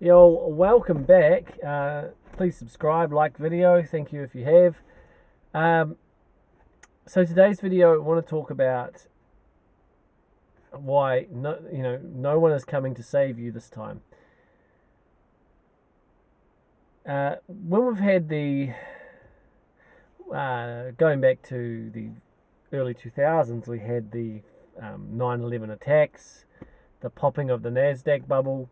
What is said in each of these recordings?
Yo, welcome back. Please subscribe, like video. Thank you if you have. Um, so today's video, I want to talk about why no one is coming to save you this time. When we've had the going back to the early 2000s, we had the 9/11 attacks, the popping of the Nasdaq bubble,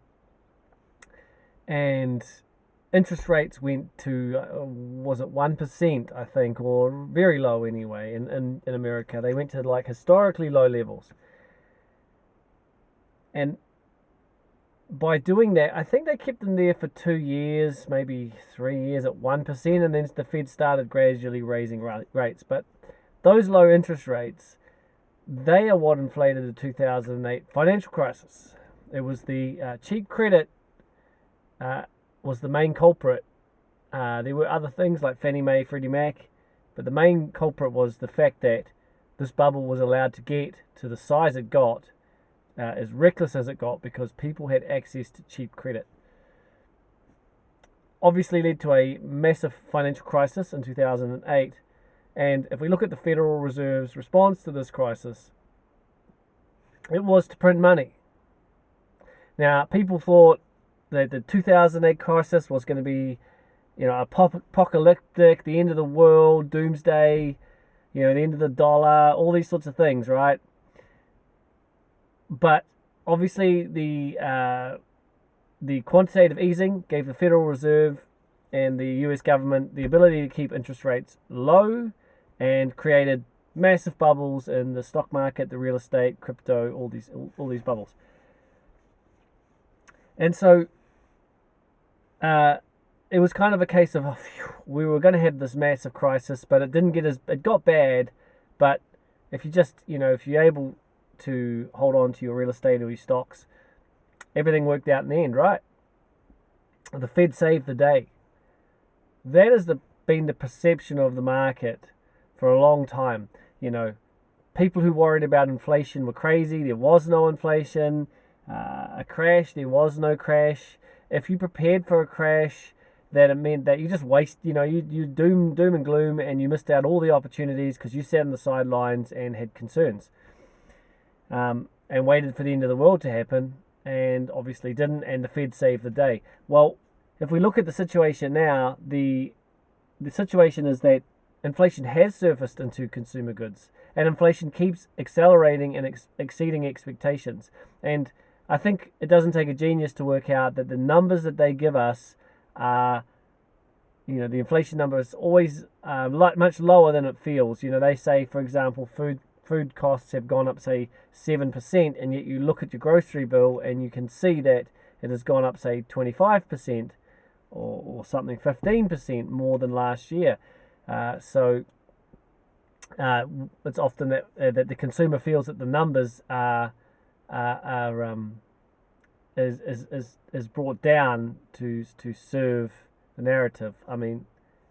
and interest rates went to was it 1%, I think, or very low anyway. In America, they went to like historically low levels, and by doing that, I think they kept them there for 2 years, maybe 3 years at 1%, and then the Fed started gradually raising rates. But those low interest rates, they are what inflated the 2008 financial crisis. It was the cheap credit uh, was the main culprit. There were other things like Fannie Mae, Freddie Mac, but the main culprit was the fact that this bubble was allowed to get to the size it got, as reckless as it got, because people had access to cheap credit. Obviously, led to a massive financial crisis in 2008. And if we look at the Federal Reserve's response to this crisis, it was to print money. Now, people thought that the 2008 crisis was going to be, apocalyptic, the end of the world, doomsday, the end of the dollar, all these sorts of things, right? But obviously, the quantitative easing gave the Federal Reserve and the US government the ability to keep interest rates low and created massive bubbles in the stock market, the real estate, crypto, all these bubbles. And so it was kind of a case of we were going to have this massive crisis, but it got bad. But if you're able to hold on to your real estate or your stocks, everything worked out in the end, right? The Fed saved the day. That has been the perception of the market for a long time. People who worried about inflation were crazy. There was no inflation. A crash, there was no crash. If you prepared for a crash, that it meant that you just you doom and gloom, and you missed out all the opportunities because you sat on the sidelines and had concerns, and waited for the end of the world to happen, and obviously didn't, and the Fed saved the day. Well, if we look at the situation now, the situation is that inflation has surfaced into consumer goods, and inflation keeps accelerating and exceeding expectations. And I think it doesn't take a genius to work out that the numbers that they give us are, the inflation number is always much lower than it feels. They say, for example, food costs have gone up, say, 7%, and yet you look at your grocery bill and you can see that it has gone up, say, 25%, or something, 15% more than last year. So it's often that the consumer feels that the numbers are is brought down to serve the narrative. I mean,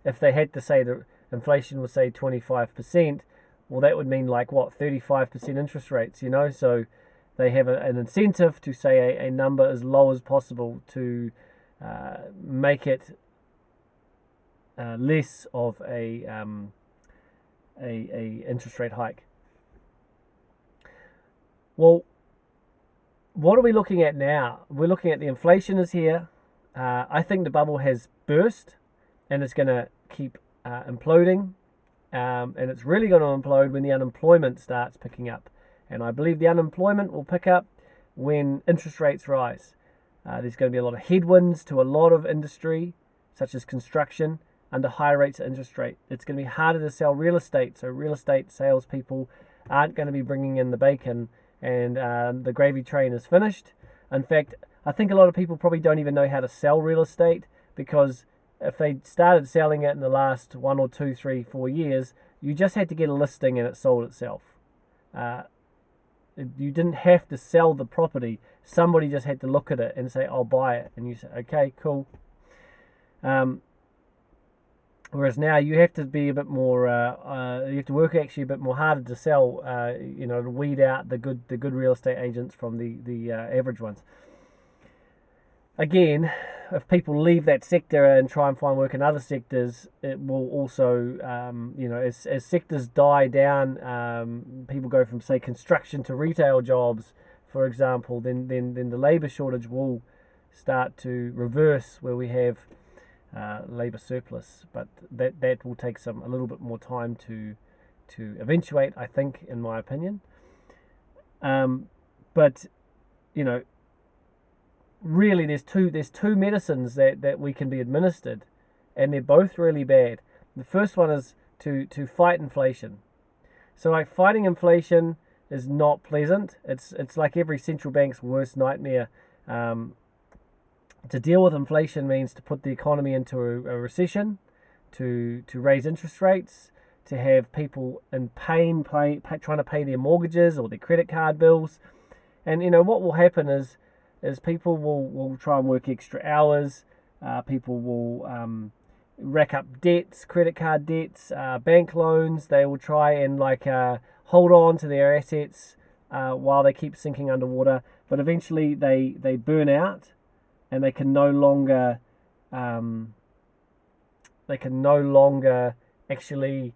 if they had to say that inflation was, say, 25%, well, that would mean like what, 35% interest rates. So they have an incentive to say a number as low as possible to make it less of a interest rate hike. Well, what are we looking at now? We're looking at the inflation is here. I think the bubble has burst, and it's going to keep imploding, and it's really going to implode when the unemployment starts picking up. And I believe the unemployment will pick up when interest rates rise. There's going to be a lot of headwinds to a lot of industry, such as construction, under high rates of interest rate. It's going to be harder to sell real estate, so real estate salespeople aren't going to be bringing in the bacon, and the gravy train is finished. In fact, I think a lot of people probably don't even know how to sell real estate, because if they started selling it in the last 1 or 2, 3, 4 years, you just had to get a listing and it sold itself. Uh, you didn't have to sell the property. Somebody just had to look at it and say, "I'll buy it," and you say, "Okay, cool." Um, Whereas now you have to be a bit more, you have to work actually a bit more harder to sell, to weed out the good real estate agents from the average ones. again, if people leave that sector and try and find work in other sectors, it will also, as sectors die down, people go from, say, construction to retail jobs, for example, then the labour shortage will start to reverse, where we have labour surplus. But that will take a little bit more time to eventuate, I think, in my opinion. But you know, really, there's two medicines that we can be administered, and they're both really bad. The first one is to fight inflation. So like fighting inflation is not pleasant. It's like every central bank's worst nightmare. To deal with inflation means to put the economy into a recession, to raise interest rates, to have people in pain trying to pay their mortgages or their credit card bills. And what will happen is people will try and work extra hours. People will rack up debts, credit card debts, bank loans. They will try and hold on to their assets while they keep sinking underwater. But eventually they burn out, and they can no longer actually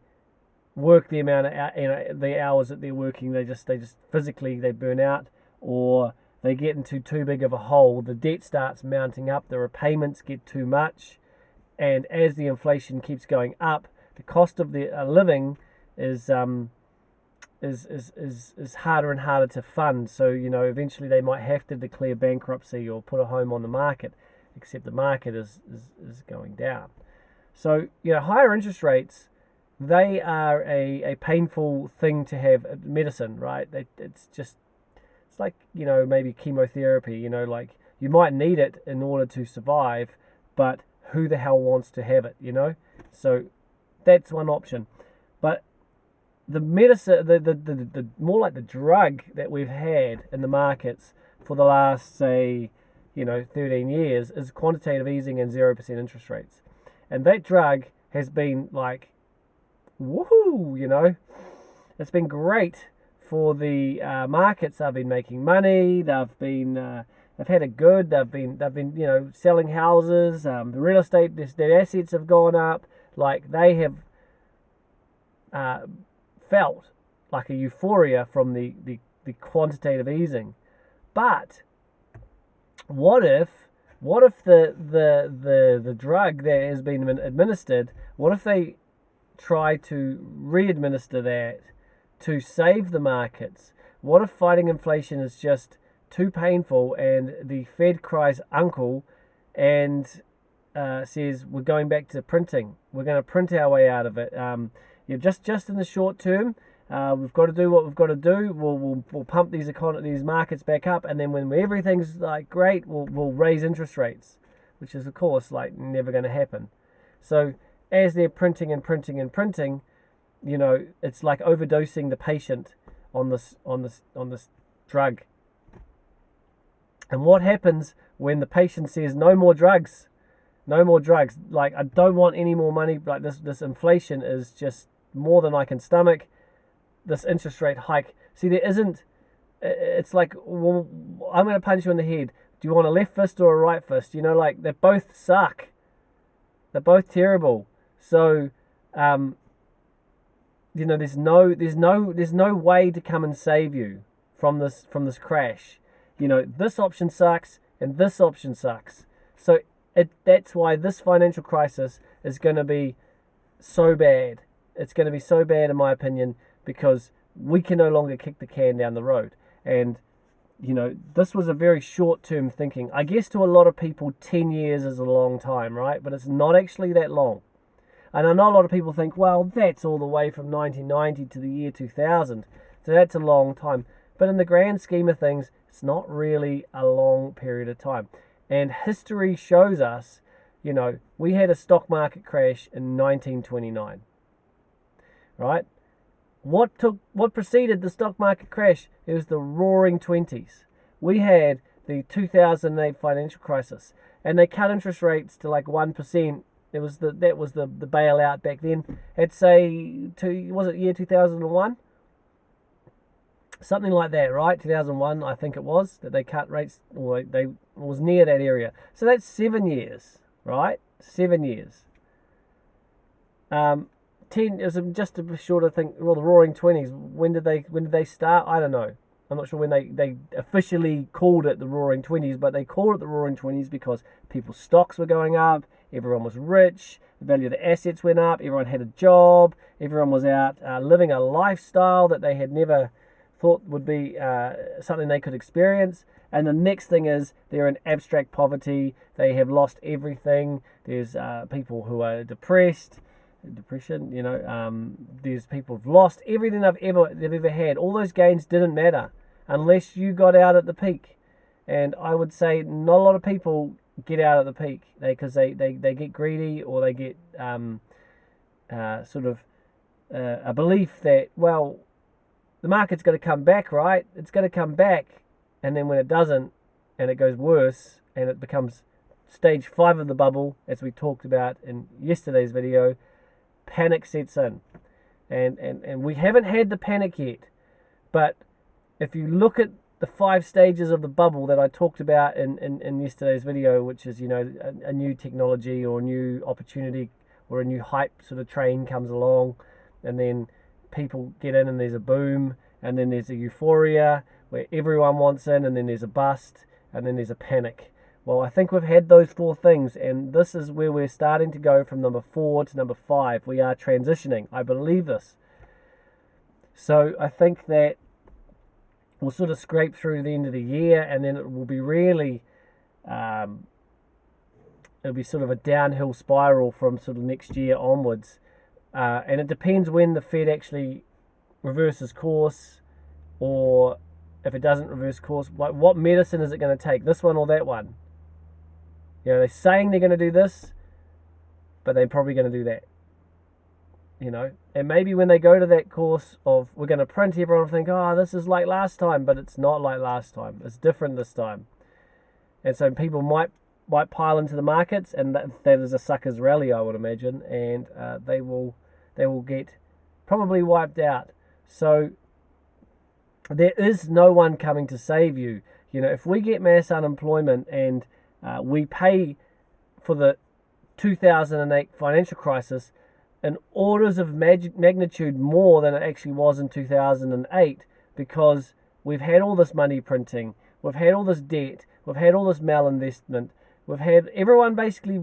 work the amount of the hours that they're working. They just physically they burn out, or they get into too big of a hole. The debt starts mounting up. The repayments get too much, and as the inflation keeps going up, the cost of the living is harder and harder to fund. So eventually they might have to declare bankruptcy or put a home on the market, except the market is going down. So higher interest rates, they are a painful thing to have medicine, right? It's like maybe chemotherapy. Like you might need it in order to survive, but who the hell wants to have it? So that's one option. But the medicine, the more like the drug that we've had in the markets for the last, say, 13 years is quantitative easing and 0% interest rates. And that drug has been like, woohoo, it's been great for the markets. They've been making money. They've had it good. They've been selling houses. The real estate, their assets have gone up. Like they have felt like a euphoria from the quantitative easing. But what if the drug that has been administered, what if they try to re-administer that to save the markets? What if fighting inflation is just too painful, and the Fed cries uncle and says we're going back to printing. We're going to print our way out of it. Just in the short term, we've got to do what we've got to do. We'll pump these markets back up, and then when everything's like great, we'll raise interest rates, which is of course like never going to happen. So as they're printing and printing and printing, it's like overdosing the patient on this drug. And what happens when the patient says no more drugs? No more drugs. Like, I don't want any more money. Like, this inflation is just more than I can stomach. This interest rate hike. See, there isn't. It's like, well, I'm going to punch you in the head. Do you want a left fist or a right fist? Like, they both suck. They're both terrible. So, there's no way to come and save you from this crash. This option sucks and this option sucks. So that's why this financial crisis is going to be so bad. It's going to be so bad, in my opinion, because we can no longer kick the can down the road. And, this was a very short-term thinking. I guess to a lot of people, 10 years is a long time, right? But it's not actually that long. And I know a lot of people think, well, that's all the way from 1990 to the year 2000. So that's a long time. But in the grand scheme of things, it's not really a long period of time. And history shows us, we had a stock market crash in 1929, right? What preceded the stock market crash? It was the Roaring Twenties. We had the 2008 financial crisis, and they cut interest rates to like 1%. That was the bailout back then. At say, was it year 2001? something like that, right? 2001, I think it was, that they cut rates, or they was near that area. So that's 7 years, right? 7 years. 10 is just a shorter thing. Well, the Roaring Twenties. When did they start? I don't know. I'm not sure when they officially called it the Roaring Twenties, but they called it the Roaring Twenties because people's stocks were going up, everyone was rich, the value of the assets went up, everyone had a job, everyone was out living a lifestyle that they had never thought would be something they could experience. And the next thing is they're in abstract poverty. They have lost everything. There's people who are depressed, depression. There's people who've lost everything they've ever had. All those gains didn't matter unless you got out at the peak. And I would say not a lot of people get out at the peak because they get greedy, or they get sort of a belief that, well, the market's going to come back, right? It's going to come back, and then when it doesn't, and it goes worse, and it becomes stage 5 of the bubble, as we talked about in yesterday's video, panic sets in. And we haven't had the panic yet, but if you look at the 5 stages of the bubble that I talked about in yesterday's video, which is, a new technology or a new opportunity or a new hype sort of train comes along, and then people get in and there's a boom, and then there's a euphoria where everyone wants in, and then there's a bust, and then there's a panic. Well, I think we've had those 4 things, and this is where we're starting to go from number 4 to number 5. We are transitioning. I believe this. So I think that we'll sort of scrape through the end of the year, and then it will be really, it'll be sort of a downhill spiral from sort of next year onwards. And it depends when the Fed actually reverses course, or if it doesn't reverse course, like what medicine is it going to take, this one or that one? They're saying they're going to do this, but they're probably going to do that. And maybe when they go to that course of we're going to print, everyone will think, oh, this is like last time, but it's not like last time. It's different this time. And so people might pile into the markets, and that is a sucker's rally, I would imagine, and they will get probably wiped out. So there is no one coming to save you. If we get mass unemployment and we pay for the 2008 financial crisis in orders of magnitude more than it actually was in 2008, because we've had all this money printing, we've had all this debt, we've had all this malinvestment, we've had everyone basically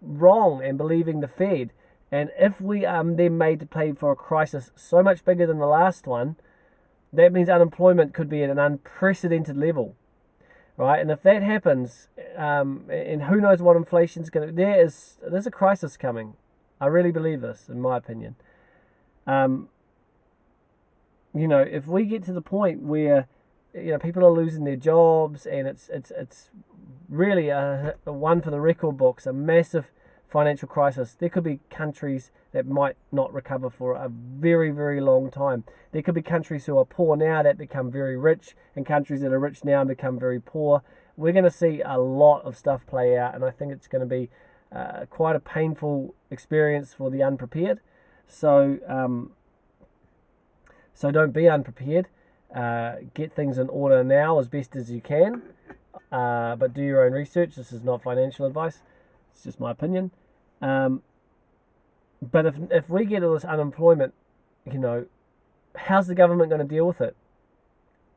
wrong and believing the Fed. And if we are then made to pay for a crisis so much bigger than the last one, that means unemployment could be at an unprecedented level, right? And if that happens, and who knows what inflation's going to, there's a crisis coming. I really believe this, in my opinion. If we get to the point where people are losing their jobs, and it's really a one for the record books, a massive financial crisis. There could be countries that might not recover for a very, very long time. There could be countries who are poor now that become very rich, and countries that are rich now and become very poor. We're going to see a lot of stuff play out, and I think it's going to be quite a painful experience for the unprepared. So don't be unprepared. Get things in order now as best as you can, but do your own research. This is not financial advice. It's just my opinion. But if we get all this unemployment, how's the government going to deal with it?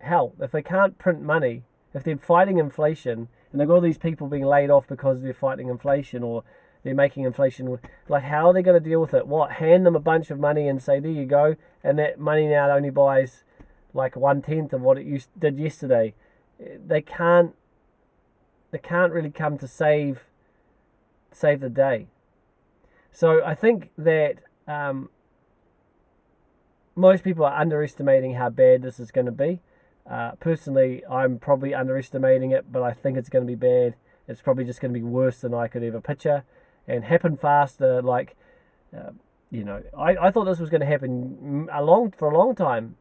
Hell, if they can't print money, if they're fighting inflation, and they've got all these people being laid off because they're fighting inflation, or they're making inflation, like, how are they going to deal with it? What, hand them a bunch of money and say, there you go, and that money now only buys like 1/10 of what it did yesterday? They can't really come to save the day. So I think that most people are underestimating how bad this is going to be. Personally, I'm probably underestimating it, but I think it's going to be bad. It's probably just going to be worse than I could ever picture, and happen faster. I thought this was going to happen for a long time,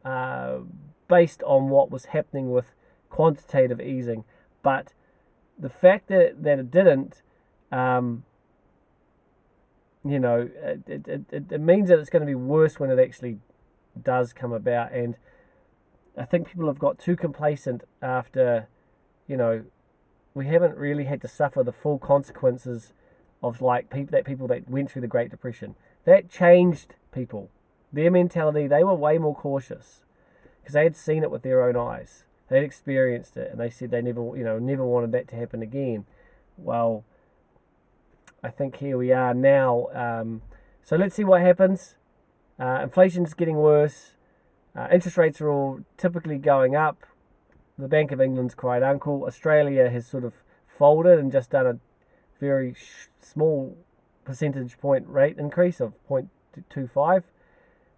based on what was happening with quantitative easing. But the fact that it didn't, it means that it's going to be worse when it actually does come about. And I think people have got too complacent after, you know, we haven't really had to suffer the full consequences of like people that went through the Great Depression. That changed people. Their mentality, they were way more cautious because they had seen it with their own eyes. They'd experienced it, and they said they never wanted that to happen again. Well, I think here we are now. So let's see what happens. Inflation's getting worse. Interest rates are all typically going up. The Bank of England's cried uncle. Australia has sort of folded and just done a very small percentage point rate increase of 0.25,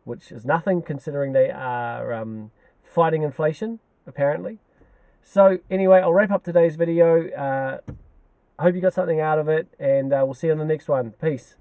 which is nothing considering they are fighting inflation, apparently. So anyway, I'll wrap up today's video. I hope you got something out of it, and we'll see you on the next one. Peace.